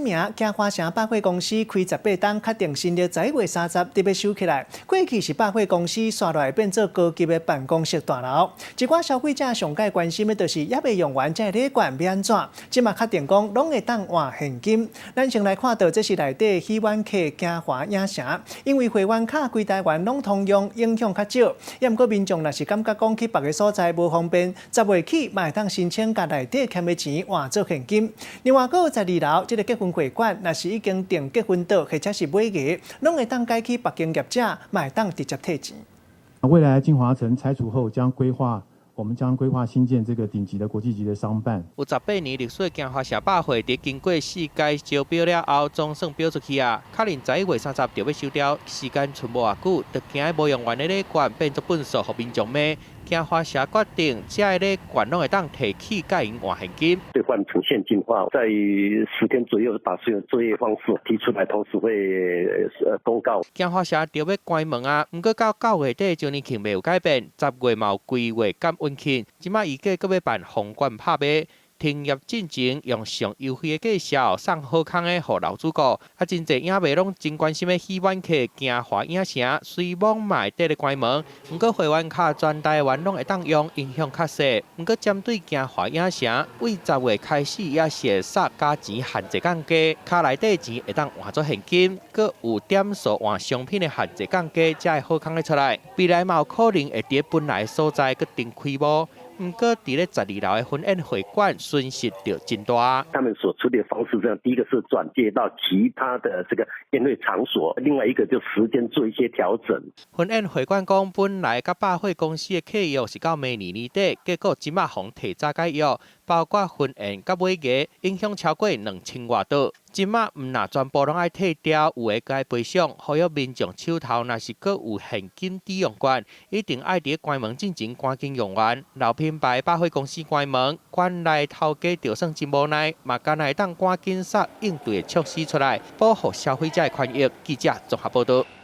名嘉华城百货公司开18档，确定新历11月30日要收起来。过去是百货公司刷来变做高级的办公室大楼。一寡消费者上界关心的就是也未用完这礼券要安怎？即马确定讲拢会当换现金。咱先来看到这是内底喜欢客嘉华影城，因为会员卡规台湾拢通用，影响较少。也毋过民众若是感觉讲去别个所在无方便，10月起嘛会当申请甲内底欠的钱换做现金。另外，还有12楼这个结婚会馆，若是已经订结婚岛或者是买艺，拢会当改去别经业者，嘛会当直接退钱。未来金华城拆除后，我们将规划新建这个顶级的国际级的商办。有18年历史的金华城百货，伫经过4届招标了后，总算标出去啊！可能11月30就要收掉，时间剩无偌久，就惊无用完的礼券变作笨数，互民众骂。金华城决定，这个礼券拢会当提起甲因换现金。兑换成现金化，在10天左右把所有作业方式提出来，同时会公告。金华城就要关门啊！不过到9月底，周年庆未有改变，10月嘛有规划感恩庆，即马预计阁要办封馆拍卖。停业进前用上优惠的价销，送好康的互楼主顾。真侪影迷拢真关心的喜欢客金华影城，虽网卖得咧关门，不过会员卡全台湾拢会当用，影响较小。不过针对金华影城，为10月开始也是杀加钱限制降价，卡内底钱会当换做现金，阁有点数换商品的限制降价，才会好康的出来。未来嘛有可能会伫本来所在阁定开幕。不过，伫咧12楼的婚宴会馆损失就真大。他们所处理的方式这样，第一个是转介到其他的这个宴会场所，另外一个就时间做一些调整。婚宴会馆讲，本来甲百货公司的契约是到明年年底，结果即马互提早解约，包括婚宴甲买艺，影响超过2000外刀。即马毋若全部拢爱退掉，有诶该赔偿，呼吁民众手头若是阁有现金抵用券，一定爱伫关门之前赶紧用完。老品牌百货公司关门，馆内头家就算真无奈，嘛敢会当赶紧杀应对的措施出来，保护消费者的权益。记者综合报道。